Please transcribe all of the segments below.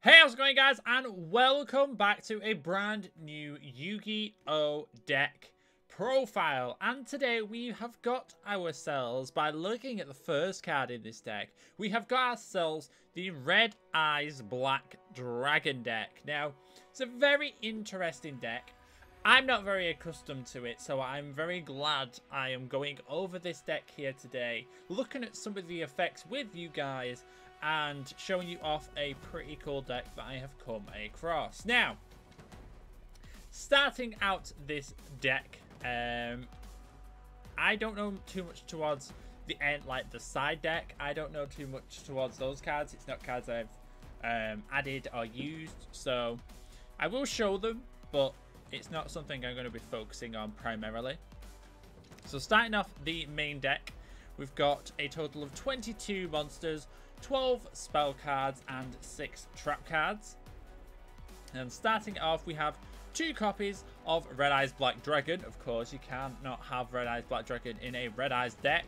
Hey, how's it going, guys? And welcome back to a brand new Yu-Gi-Oh! Deck profile. And today we have got ourselves, by looking at the first card in this deck, we have got ourselves the Red Eyes Black Dragon deck. Now, it's a very interesting deck. I'm not very accustomed to it, so I'm very glad I am going over this deck here today, looking at some of the effects with you guys, and showing you off a pretty cool deck that I have come across. Now, starting out this deck, I don't know too much towards the end, like the side deck. I don't know too much towards those cards. It's not cards I've added or used, so I will show them, but it's not something I'm going to be focusing on primarily. So starting off the main deck, we've got a total of 22 monsters, 12 spell cards, and 6 trap cards. And starting off, we have 2 copies of Red Eyes Black Dragon. Of course, you cannot have Red Eyes Black Dragon in a Red Eyes deck.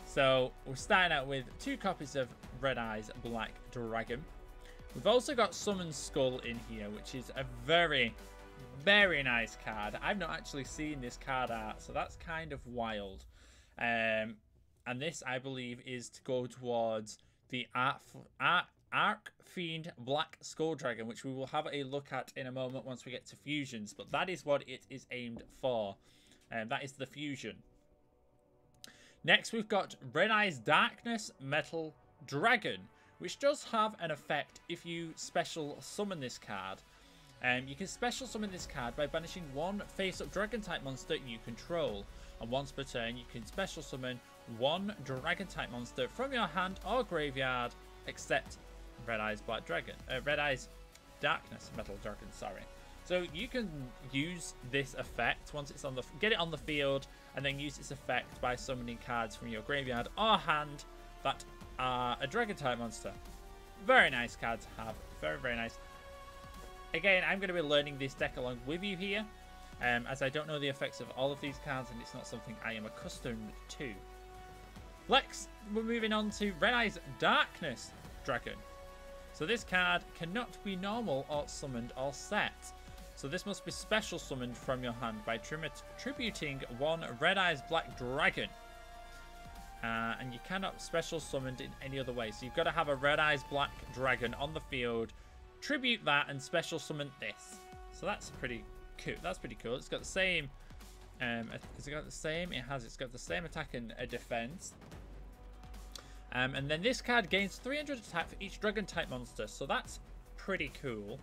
So we're starting out with 2 copies of Red Eyes Black Dragon. We've also got Summon Skull in here, which is a very nice card. I've not actually seen this card art, so that's kind of wild. And this, I believe, is to go towards the Arc Fiend Black Skull Dragon, which we will have a look at in a moment once we get to fusions. But that is what it is aimed for. That is the fusion. Next, we've got Red Eyes Darkness Metal Dragon, which does have an effect if you special summon this card. You can special summon this card by banishing 1 face-up Dragon-type monster you control. And once per turn, you can special summon 1 Dragon-type monster from your hand or graveyard, except Red Eyes Black Dragon. Red Eyes Darkness Metal Dragon, sorry. So you can use this effect once it's on the... Get it on the field, and then use this effect by summoning cards from your graveyard or hand that are a Dragon-type monster. Very nice card to have. Very nice. Again, I'm going to be learning this deck along with you here, as I don't know the effects of all of these cards, and it's not something I am accustomed to. Next, we're moving on to Red Eyes Darkness Dragon. So this card cannot be normal or summoned or set. So this must be special summoned from your hand by tributing 1 Red Eyes Black Dragon. And you cannot special summon in any other way. So you've got to have a Red Eyes Black Dragon on the field, tribute that, and special summon this. So that's pretty cool. That's pretty cool. It's got the same. Has it got the same? It has. It's got the same attack and a defense. And then this card gains 300 attack for each Dragon-type monster. So that's pretty cool.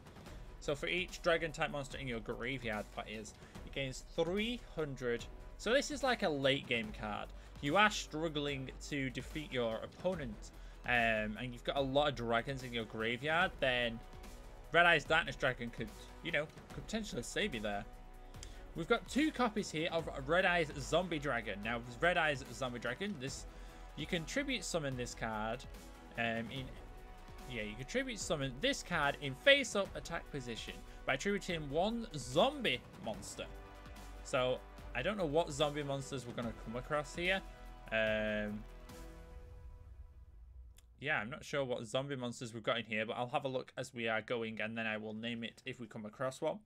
So for each Dragon-type monster in your graveyard, that is, it gains 300. So this is like a late-game card. You are struggling to defeat your opponent, and you've got a lot of dragons in your graveyard, then Red Eyes Darkness Dragon could, could potentially save you there. We've got 2 copies here of Red Eyes Zombie Dragon. Now, with Red Eyes Zombie Dragon, you can tribute summon this card. You can tribute summon this card in face-up attack position by tributing 1 zombie monster. So, I don't know what zombie monsters we're going to come across here. Yeah, I'm not sure what zombie monsters we've got in here, but I'll have a look as we are going, and then I will name it if we come across one.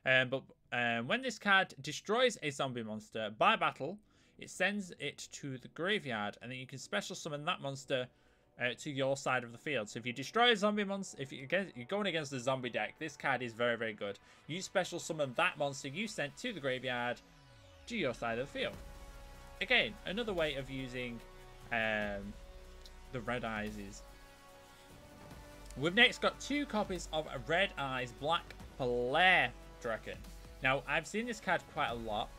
When this card destroys a zombie monster by battle, it sends it to the graveyard, and then you can special summon that monster to your side of the field. So if you destroy a zombie monster, if you're going against the zombie deck, this card is very good. You special summon that monster you sent to the graveyard to your side of the field. Again, another way of using the Red Eyes is... We've next got 2 copies of Red Eyes Black Flare Dragon. Now, I've seen this card quite a lot,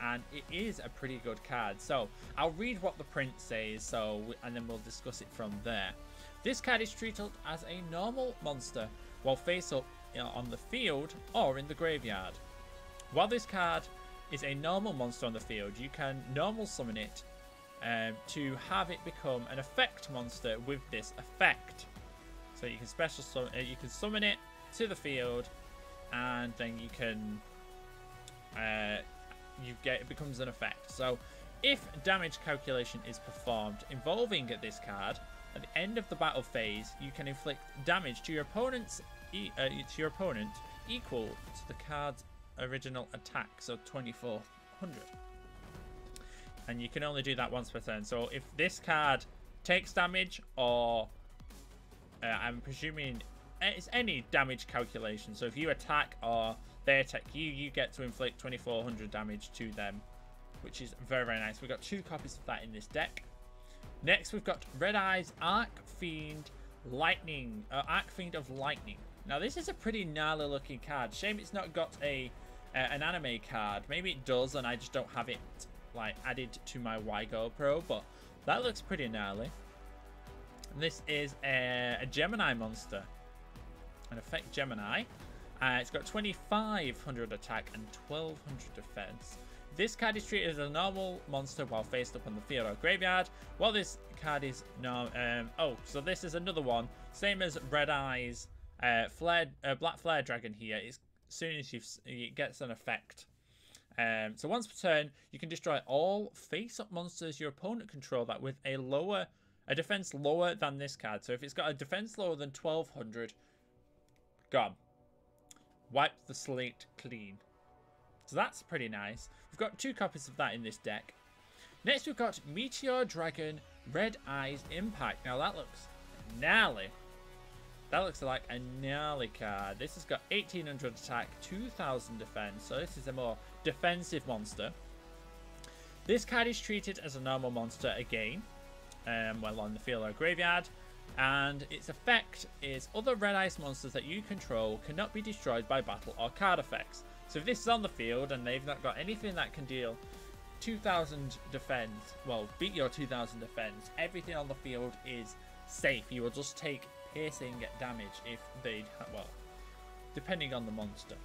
and it is a pretty good card. So, I'll read what the print says, and then we'll discuss it from there. This card is treated as a normal monster while face up on the field or in the graveyard. While this card is a normal monster on the field, you can normal summon it to have it become an effect monster with this effect. So you can special summon, summon it to the field, and then you can it becomes an effect. So if damage calculation is performed involving this card, At the end of the battle phase, you can inflict damage to your opponent equal to the card's original attack, so 2400. And you can only do that once per turn. So if this card takes damage, or I'm presuming it's any damage calculation. So if you attack or they attack you, you get to inflict 2400 damage to them, which is very, very nice. We've got 2 copies of that in this deck. Next, we've got Red Eyes Arc Fiend Lightning, Arc Fiend of Lightning. Now, this is a pretty gnarly looking card. Shame it's not got an anime card. Maybe it does, and I just don't have it like added to my YGoPro. But that looks pretty gnarly. And this is a Gemini monster, an effect Gemini. It's got 2500 attack and 1200 defense. This card is treated as a normal monster while faced up on the field or graveyard. While this card is so this is another one, same as Red Eyes, Black Flare Dragon here. As soon as it gets an effect. So once per turn, you can destroy all face-up monsters your opponent control that with a defense lower than this card. So if it's got a defense lower than 1200, gone. Wipe the slate clean. So that's pretty nice. We've got 2 copies of that in this deck. Next, we've got Meteor Dragon Red Eyes Impact. Now, that looks gnarly. That looks like a gnarly card. This has got 1800 attack, 2000 defense. So this is a more defensive monster. This card is treated as a normal monster again, while on the field or graveyard. And its effect is other Red Eyes monsters that you control cannot be destroyed by battle or card effects. So if this is on the field and they've not got anything that can deal 2000 defense, well, beat your 2000 defense, everything on the field is safe. You will just take piercing damage if they, well, depending on the monster.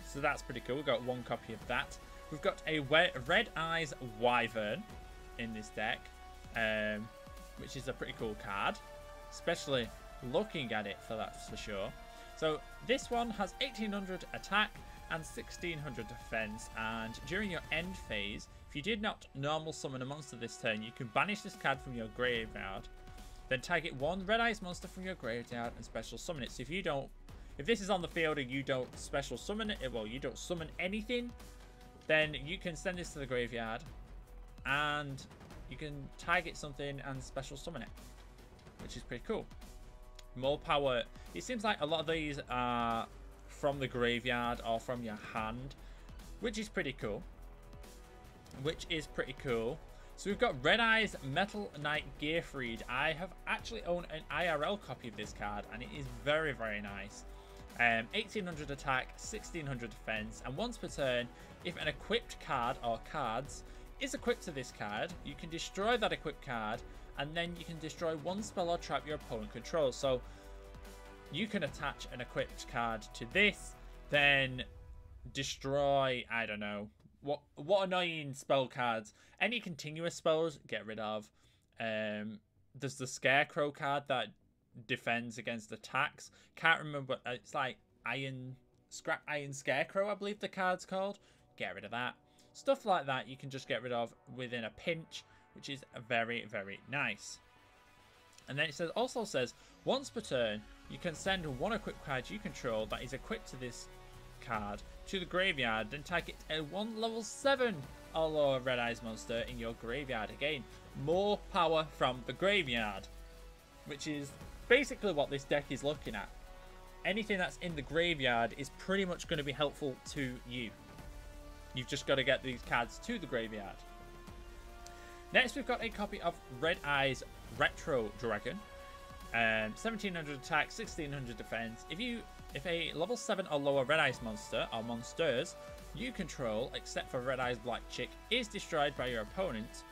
So that's pretty cool. We've got 1 copy of that. We've got a Red Eyes Wyvern in this deck, which is a pretty cool card, especially looking at it, for that's for sure. So this one has 1800 attack and 1600 defense, and during your end phase, if you did not normal summon a monster this turn, you can banish this card from your graveyard, then target 1 Red Eyes monster from your graveyard and special summon it. So if this is on the field and you don't special summon it, well, you don't summon anything, then you can send this to the graveyard and you can target something and special summon it, which is pretty cool. More power. It seems like a lot of these are from the graveyard or from your hand, which is pretty cool. So we've got Red Eyes Metal Knight Gearfried. I have actually owned an IRL copy of this card, and it is very, very nice. 1800 attack, 1600 defense, and once per turn, if an equipped card or cards is equipped to this card, you can destroy that equipped card, and then you can destroy 1 spell or trap your opponent controls. So you can attach an equipped card to this, then destroy, I don't know, what annoying spell cards. Any continuous spells, get rid of. There's the Scarecrow card that defends against attacks. Can't remember, it's like Scrap Iron Scarecrow, I believe the card's called. Get rid of that. Stuff like that you can just get rid of within a pinch, which is very, very nice. And then it also says, once per turn, you can send 1 equipped card you control that is equipped to this card to the graveyard, then target a 1 level 7 or lower Red Eyes monster in your graveyard. Again, more power from the graveyard, which is basically what this deck is looking at. Anything that's in the graveyard is pretty much going to be helpful to you. You've just got to get these cards to the graveyard. Next, we've got a copy of Red Eyes Retro Dragon. 1700 attack, 1600 defense. If a level 7 or lower Red Eyes monster or monsters you control, except for Red Eyes Black Chick, is destroyed by your opponent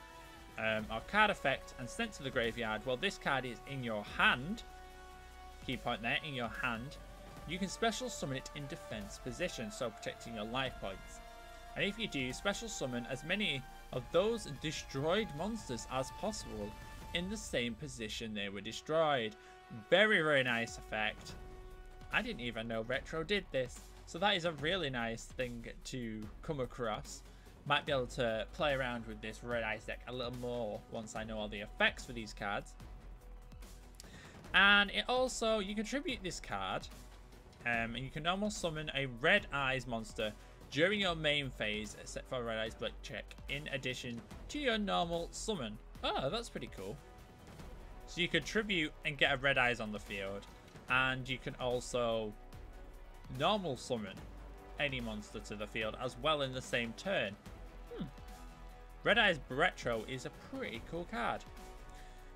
or card effect and sent to the graveyard, well, this card is in your hand. Key point there, in your hand. You can special summon it in defense position, so protecting your life points. And if you do, special summon as many of those destroyed monsters as possible in the same position they were destroyed. Very, very nice effect. I didn't even know Retro did this, so that is a really nice thing to come across. Might be able to play around with this Red Eyes deck a little more once I know all the effects for these cards. And it also, you can tribute this card, and you can normal summon a Red Eyes monster during your main phase, except for Red Eyes Black check, in addition to your normal summon. Oh, that's pretty cool. So you could tribute and get a Red Eyes on the field, and you can also normal summon any monster to the field as well in the same turn. Red Eyes Retro is a pretty cool card.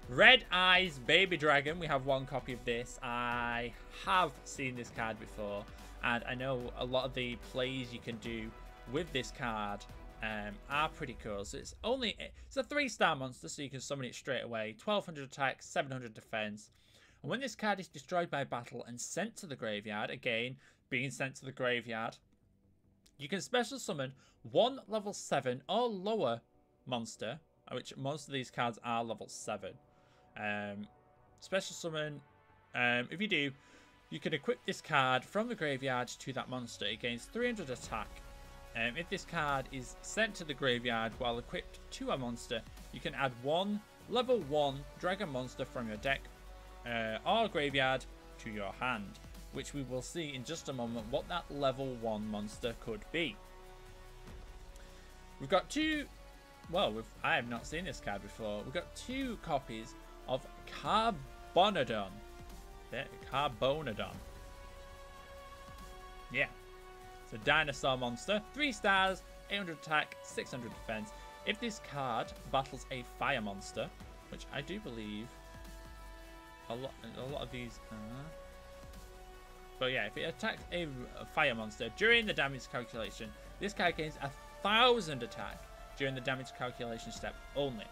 Red Eyes Baby Dragon, we have one copy of this. I have seen this card before, and I know a lot of the plays you can do with this card are pretty cool. So it's a 3-star monster, so you can summon it straight away. 1200 attack, 700 defense. And when this card is destroyed by battle and sent to the graveyard, again, being sent to the graveyard, you can special summon one level 7 or lower monster, which most of these cards are level 7. Special summon, if you do, you can equip this card from the graveyard to that monster. It gains 300 attack. If this card is sent to the graveyard while equipped to a monster, you can add one level 1 dragon monster from your deck or graveyard to your hand, which we will see in just a moment what that level 1 monster could be. We've got two, well, I have not seen this card before. We've got 2 copies of Carbonodon. Carbonodon. Yeah. It's a dinosaur monster. 3 stars, 800 attack, 600 defense. If this card battles a fire monster, which I do believe a lot of these are. But yeah, if it attacks a fire monster during the damage calculation, this card gains 1000 attack during the damage calculation step only.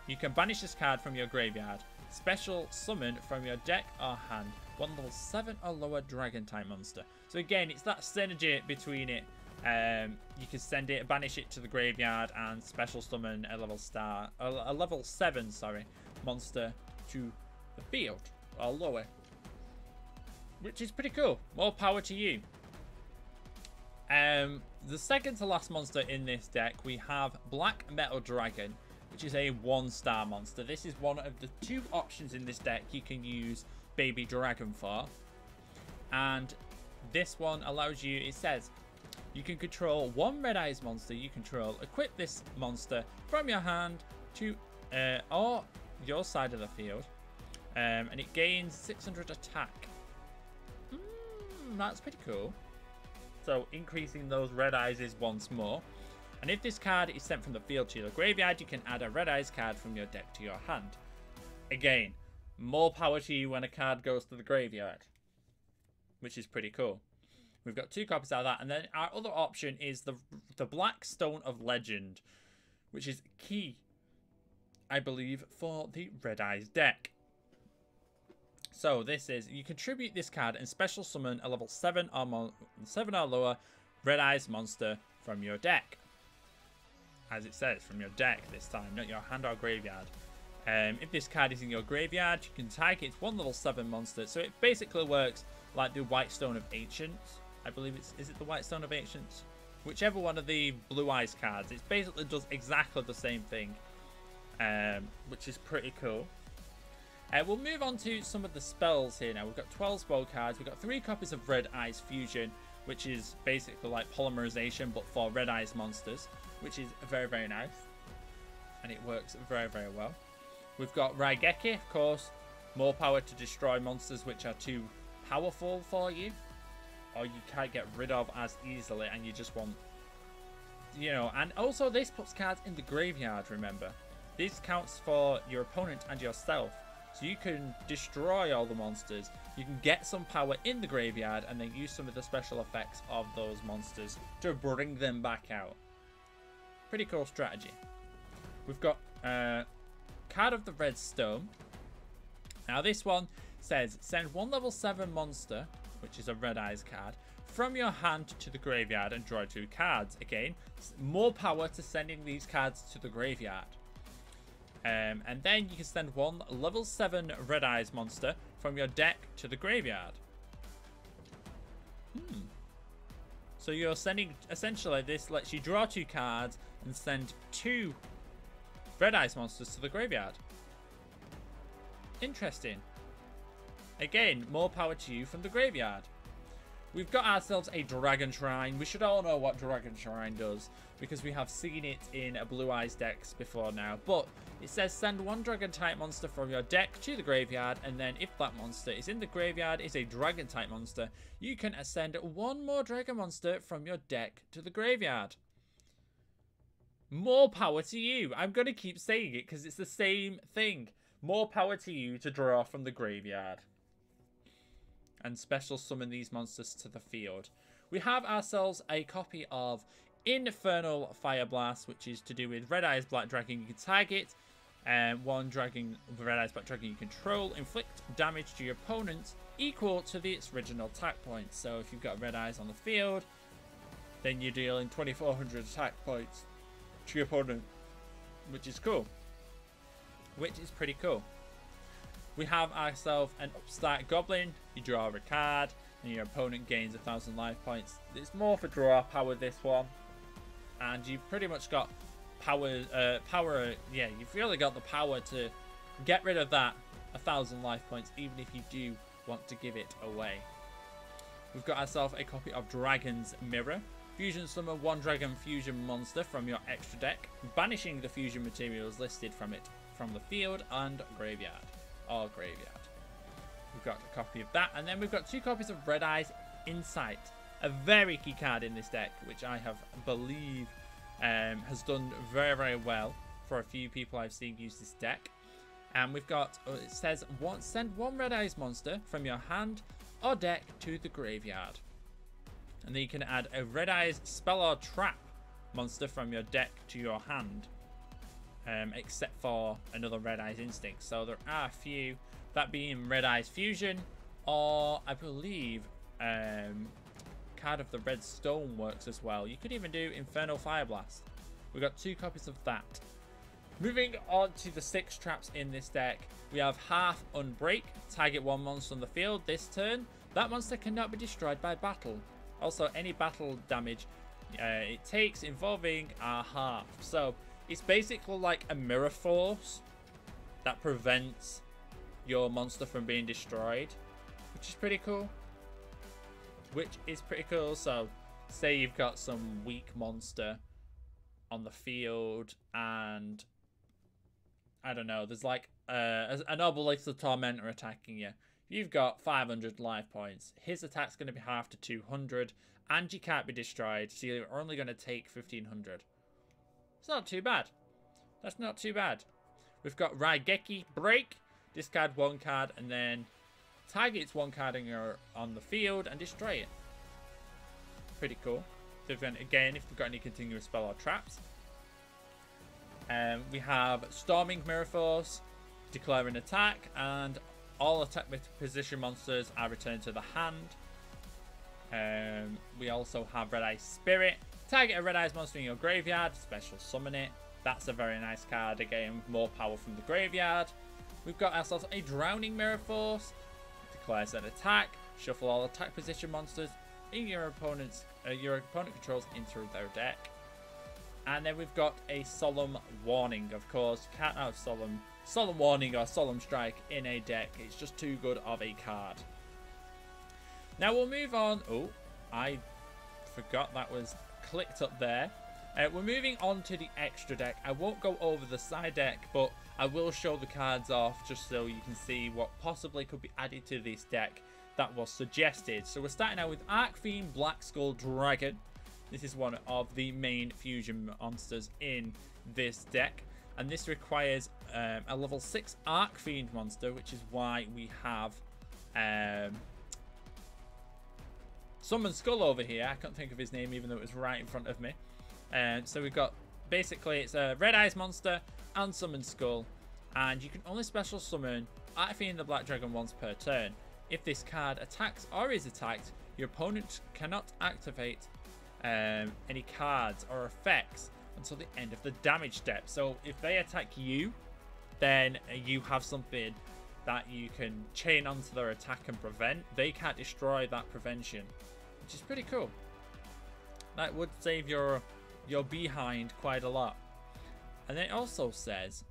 You can banish this card from your graveyard. Special summon from your deck or hand one level 7 or lower dragon type monster. So again, it's that synergy between it. You can send it, banish it to the graveyard, and special summon a level 7, monster to the field or lower, which is pretty cool. More power to you. The second to last monster in this deck, we have Black Metal Dragon, which is a 1-star monster. This is one of the 2 options in this deck you can use Baby Dragon for. And this one allows you, it says, you can control 1 Red Eyes monster you control. Equip this monster from your hand to or your side of the field. And it gains 600 attack. That's pretty cool. So increasing those Red Eyes once more. And if this card is sent from the field to your graveyard, you can add a Red Eyes card from your deck to your hand. Again, more power to you when a card goes to the graveyard, which is pretty cool. We've got 2 copies out of that. And then our other option is the Black Stone of Legend, which is key, I believe, for the Red Eyes deck. So this is, you contribute this card and special summon a level 7 or lower Red Eyes monster from your deck. As it says, from your deck this time, not your hand or graveyard. If this card is in your graveyard, you can target its 1 level 7 monster. So it basically works like the White Stone of Ancients. I believe is it the White Stone of Ancients? Whichever one of the Blue Eyes cards. It basically does exactly the same thing, which is pretty cool. We'll move on to some of the spells here now. We've got 12 spell cards. We've got 3 copies of Red Eyes Fusion, which is basically like polymerization, but for Red Eyes monsters, which is very, very nice. And it works very, very well. We've got Raigeki, of course. More power to destroy monsters which are too powerful for you, or you can't get rid of as easily, and you just want, you know. And also this puts cards in the graveyard, remember. This counts for your opponent and yourself. So you can destroy all the monsters, you can get some power in the graveyard, and then use some of the special effects of those monsters to bring them back out. Pretty cool strategy. We've got card of the Red Stone. Now this one says, send 1 level 7 monster, which is a Red Eyes card, from your hand to the graveyard and draw 2 cards. Again, more power to sending these cards to the graveyard. And then you can send 1 level 7 Red Eyes monster from your deck to the graveyard. So you're sending, essentially this lets you draw 2 cards and send 2 Red Eyes monsters to the graveyard. Interesting. Again, more power to you from the graveyard. We've got ourselves a Dragon Shrine. We should all know what Dragon Shrine does because we have seen it in a Blue Eyes decks before now. But it says send one Dragon type monster from your deck to the graveyard, and then if that monster is in the graveyard, is a Dragon type monster, you can ascend one more Dragon monster from your deck to the graveyard. More power to you. I'm going to keep saying it because it's the same thing. More power to you to draw from the graveyard. And special summon these monsters to the field. We have ourselves a copy of Infernal Fire Blast, which is to do with Red Eyes Black Dragon you can target. One dragon, Red Eyes Black Dragon you control, inflict damage to your opponent equal to its original attack points. So if you've got Red Eyes on the field, then you're dealing 2400 attack points to your opponent, which is cool. Which is pretty cool. We have ourselves an Upstart Goblin. You draw a card, and your opponent gains 1000 life points. It's more for draw power, this one. And you've pretty much got power, yeah, you've really got the power to get rid of that 1000 life points, even if you do want to give it away. We've got ourselves a copy of Dragon's Mirror. Fusion summon one Dragon Fusion monster from your extra deck, banishing the fusion materials listed from it from the field and graveyard. Or graveyard. We've got a copy of that, and then we've got two copies of Red Eyes Insight, a very key card in this deck, which I have believe has done very, very well for a few people I've seen use this deck. And we've got, it says, send one Red Eyes monster from your hand or deck to the graveyard. And then you can add a Red Eyes Spell or Trap monster from your deck to your hand. Except for another Red Eyes Instinct. So there are a few, that being Red Eyes Fusion, or I believe card of the Red Stone works as well. You could even do Infernal Fire Blast. We've got two copies of that. Moving on to the 6 traps in this deck, we have Half Unbreak. Target one monster on the field this turn. That monster cannot be destroyed by battle. Also, any battle damage it takes involving are halved. So it's basically like a mirror force that prevents your monster from being destroyed, which is pretty cool. So say you've got some weak monster on the field, and I don't know, there's like an Obelisk the Tormentor attacking you. You've got 500 life points. His attack's going to be half to 200, and you can't be destroyed, so you're only going to take 1500. It's not too bad. That's not too bad. We've got Raigeki Break. Discard one card and then targets one card on the field and destroy it. Pretty cool. Again, if you've got any continuous spell or traps. We have Storming Mirror Force. Declare an attack, and all attack position monsters are returned to the hand. We also have Red Eyes Spirit. Target a Red Eyes monster in your graveyard, special summon it. That's a very nice card, again, more power from the graveyard. We've got ourselves a Drowning Mirror Force. Declares an attack. Shuffle all attack position monsters in your opponent controls into their deck. And then we've got a Solemn Warning. Of course, you can't have Solemn Warning or Solemn Strike in a deck. It's just too good of a card. Now we'll move on. Oh, I forgot that was clicked up there. We're moving on to the extra deck. I won't go over the side deck, but I will show the cards off just so you can see what possibly could be added to this deck that was suggested. So we're starting out with Arcfiend Black Skull Dragon. This is one of the main fusion monsters in this deck, and this requires a level 6 Arcfiend monster, which is why we have Summon Skull over here. I can't think of his name even though it was right in front of me. So we've got, basically it's a Red Eyes monster and Summon Skull, and you can only special summon Arcfiend the Black Dragon once per turn. If this card attacks or is attacked, your opponent cannot activate any cards or effects until the end of the damage step. So if they attack you, then you have something that you can chain onto their attack and prevent. They can't destroy that prevention, which is pretty cool. That would save your behind quite a lot. And then it also says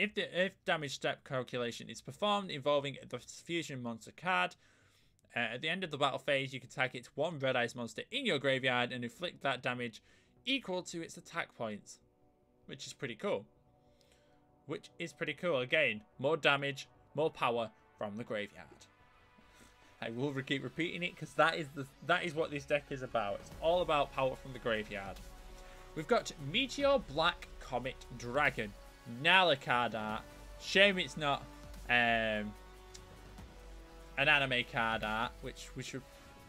If damage step calculation is performed involving the fusion monster card, at the end of the battle phase, you can target one Red Eyes monster in your graveyard and inflict that damage equal to its attack points, which is pretty cool. Again, more damage, more power from the graveyard. I will keep repeating it because that is what this deck is about. It's all about power from the graveyard. We've got Meteor Black Comet Dragon. Gnarly card art. Shame it's not an anime card art, which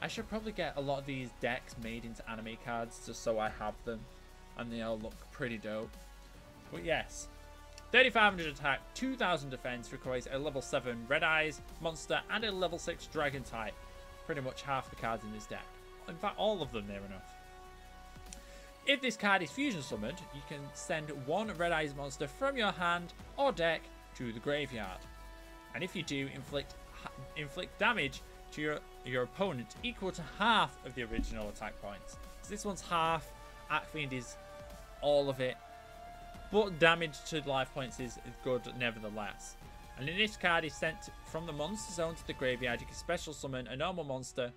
I should probably get a lot of these decks made into anime cards just so I have them and they all look pretty dope. But yes, 3500 attack, 2000 defense, requires a level 7 Red Eyes monster and a level 6 Dragon type. Pretty much half the cards in this deck. In fact, all of them near enough. If this card is fusion summoned, you can send one Red Eyes monster from your hand or deck to the graveyard. And if you do, inflict damage to your opponent equal to half of the original attack points. So this one's half, Arcfiend is all of it, but damage to life points is good nevertheless. And then this card is sent from the monster zone to the graveyard. You can special summon a normal monster,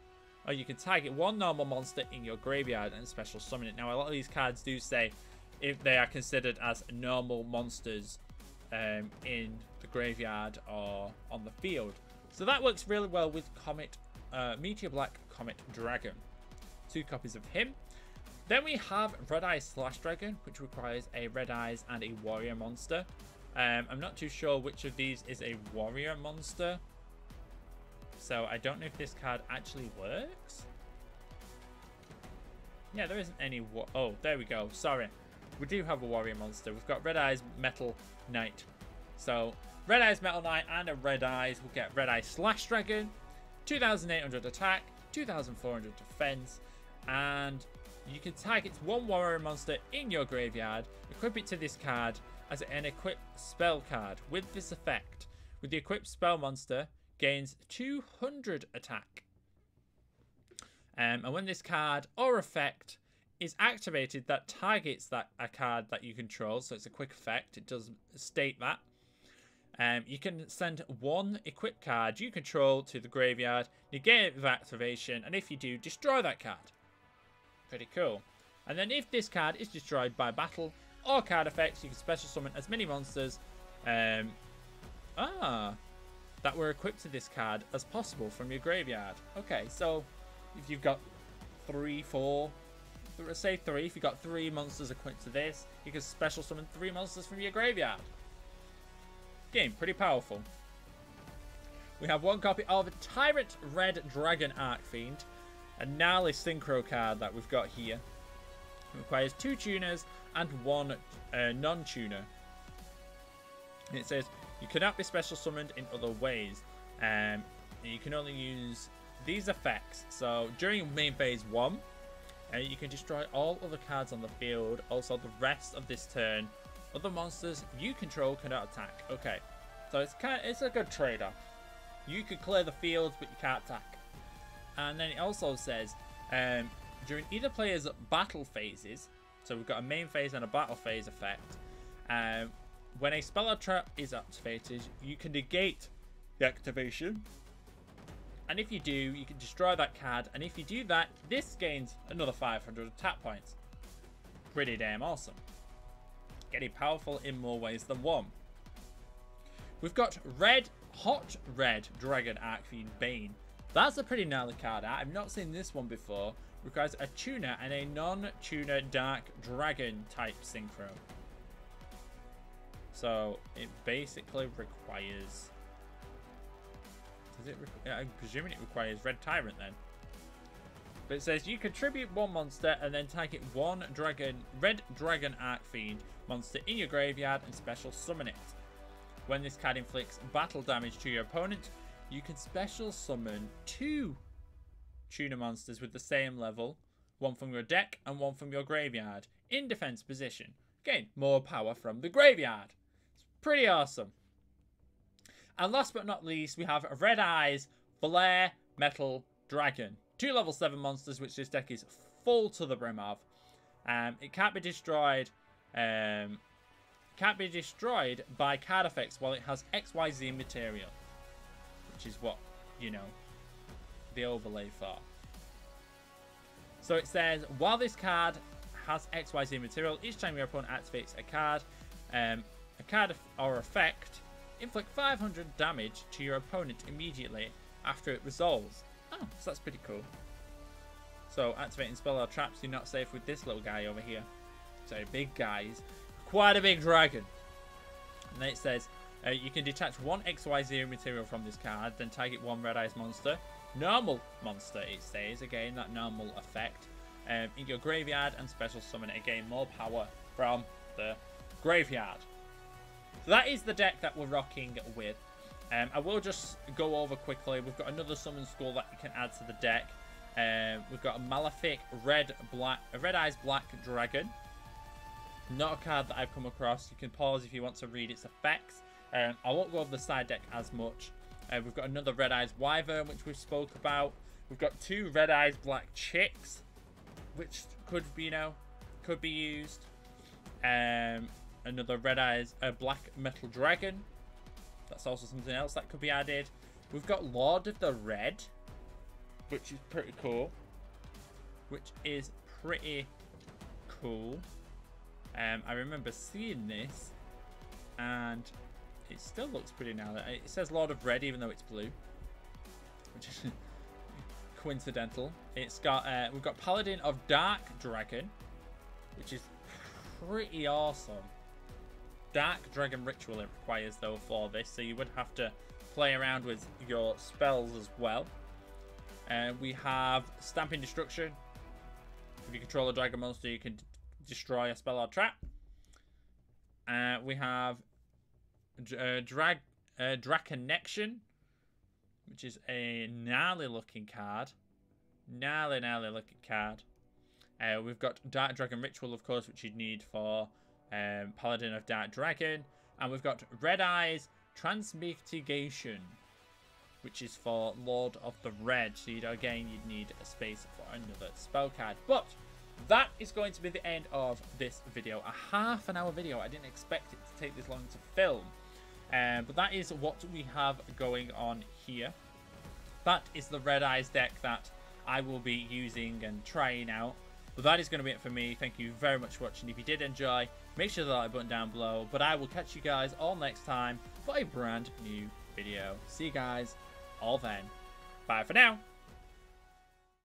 or you can target one normal monster in your graveyard and special summon it. Now, a lot of these cards do say if they are considered as normal monsters in the graveyard or on the field. So that works really well with Meteor Black Comet Dragon. 2 copies of him. Then we have Red Eyes Slash Dragon, which requires a Red Eyes and a Warrior monster. I'm not too sure which of these is a Warrior monster, so I don't know if this card actually works. Yeah, there isn't any. Oh, there we go. Sorry. We do have a Warrior monster. We've got Red Eyes Metal Knight. So, Red Eyes Metal Knight and a Red Eyes will get Red Eyes Slash Dragon, 2800 attack, 2400 defense, and you can target one Warrior monster in your graveyard, equip it to this card as an equipped spell card. With this effect, with the equipped spell monster, gains 200 attack. And when this card or effect is activated, that targets a card that you control, so it's a quick effect, it does state that. You can send one equipped card you control to the graveyard, negate it with activation, and if you do, destroy that card. Pretty cool. And then if this card is destroyed by battle or card effects, you can special summon as many monsters that were equipped to this card as possible from your graveyard. Okay, so if you've got 3, 4, say 3, if you've got 3 monsters equipped to this, you can special summon 3 monsters from your graveyard. Game, pretty powerful. We have 1 copy of Tyrant Red Dragon Arcfiend, a gnarly synchro card that we've got here. It requires 2 tuners and 1 non-tuner. And it says you cannot be special summoned in other ways. You can only use these effects. So during main phase 1, you can destroy all other cards on the field. Also, the rest of this turn, other monsters you control cannot attack. Okay, so it's a good trade-off. You could clear the field, but you can't attack. And then it also says during either player's battle phases, so we've got a main phase and a battle phase effect. When a spell or trap is activated, you can negate the activation. And if you do, you can destroy that card. And if you do that, this gains another 500 attack points. Pretty damn awesome. Getting powerful in more ways than one. We've got Hot Red Dragon Arcfiend Bane. That's a pretty gnarly card art. I've not seen this one before. Requires a tuner and a non-tuner Dark Dragon type synchro. So it basically requires... I'm presuming it requires Red Tyrant then. But it says you contribute 1 monster and then target 1 Red Dragon Arcfiend monster in your graveyard and special summon it. When this card inflicts battle damage to your opponent, you can special summon 2 tuner monsters with the same level, 1 from your deck and 1 from your graveyard, in defense position. Again, more power from the graveyard. It's pretty awesome. And last but not least, we have Red Eyes Flare Metal Dragon. 2 level 7 monsters, which this deck is full to the brim of. It can't be destroyed can't be destroyed by card effects while it has XYZ material. Which is what, you know, the overlay for. So it says, while this card has XYZ material, each time your opponent activates a card or effect, inflict 500 damage to your opponent immediately after it resolves. Oh, so that's pretty cool. So activating spell or traps, you're not safe with this little guy over here. So big guy, he's quite a big dragon. And then it says, you can detach one XYZ material from this card, then target one Red Eyes monster. Normal monster, it says. Again, that normal effect. In your graveyard and special summon it. Again, more power from the graveyard. So that is the deck that we're rocking with. I will just go over quickly. We've got another summon school that you can add to the deck. We've got a Malefic Red Eyes Black Dragon. Not a card that I've come across. You can pause if you want to read its effects. I won't go over the side deck as much. We've got another Red Eyes Wyvern, which we spoke about. We've got two Red Eyes Black Chicks, which could be, you know, could be used. Another Red Eyes Black Metal Dragon. That's also something else that could be added. We've got Lord of the Red, which is pretty cool. I remember seeing this, and it still looks pretty now. It says Lord of Red, even though it's blue, which is coincidental. It's got we've got Paladin of Dark Dragon, which is pretty awesome. Dark Dragon Ritual it requires though for this, so you would have to play around with your spells as well. We have Stamping Destruction. If you control a dragon monster, you can destroy a spell or trap. We have Draconection, which is a gnarly looking card. Gnarly looking card. We've got Dark Dragon Ritual, of course, which you'd need for Paladin of Dark Dragon. And we've got Red Eyes Transmitigation, which is for Lord of the Red. So you'd need a space for another spell card. But that is going to be the end of this video. A half-an-hour video. I didn't expect it to take this long to film. But that is what we have going on here. That is the Red Eyes deck that I will be using and trying out. But that is going to be it for me. Thank you very much for watching. If you did enjoy, make sure to like button down below. But I will catch you guys all next time for a brand new video. See you guys all then. Bye for now.